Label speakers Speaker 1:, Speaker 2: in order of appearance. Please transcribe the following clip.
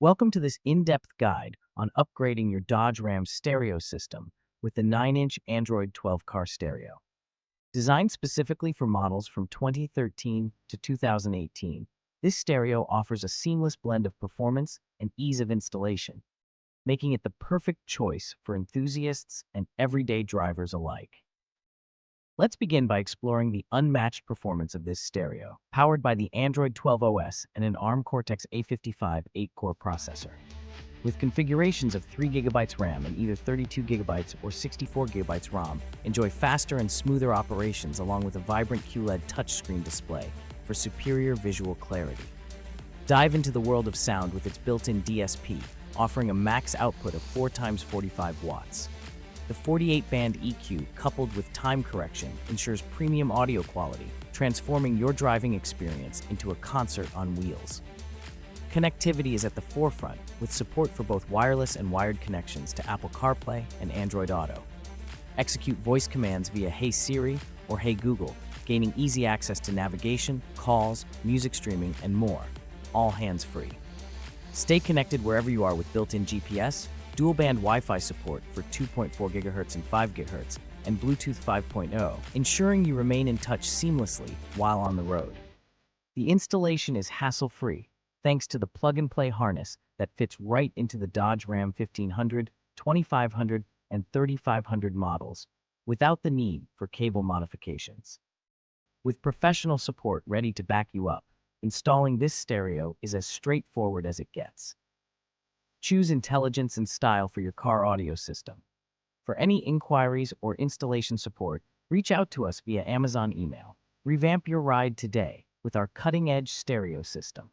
Speaker 1: Welcome to this in-depth guide on upgrading your Dodge Ram stereo system with the 9-inch Android 12 car stereo. Designed specifically for models from 2013 to 2018, this stereo offers a seamless blend of performance and ease of installation, making it the perfect choice for enthusiasts and everyday drivers alike. Let's begin by exploring the unmatched performance of this stereo, powered by the Android 12 OS and an ARM Cortex A55 8-core processor. With configurations of 3 GB RAM and either 32 GB or 64 GB ROM, enjoy faster and smoother operations along with a vibrant QLED touchscreen display for superior visual clarity. Dive into the world of sound with its built-in DSP, offering a max output of 4 times 45 watts. The 48-band EQ, coupled with time correction, ensures premium audio quality, transforming your driving experience into a concert on wheels. Connectivity is at the forefront, with support for both wireless and wired connections to Apple CarPlay and Android Auto. Execute voice commands via Hey Siri or Hey Google, gaining easy access to navigation, calls, music streaming, and more, all hands-free. Stay connected wherever you are with built-in GPS, dual-band Wi-Fi support for 2.4 GHz and 5 GHz, and Bluetooth 5.0, ensuring you remain in touch seamlessly while on the road. The installation is hassle-free, thanks to the plug-and-play harness that fits right into the Dodge Ram 1500, 2500, and 3500 models, without the need for cable modifications. With professional support ready to back you up, installing this stereo is as straightforward as it gets. Choose intelligence and style for your car audio system. For any inquiries or installation support, reach out to us via Amazon email. Revamp your ride today with our cutting-edge stereo system.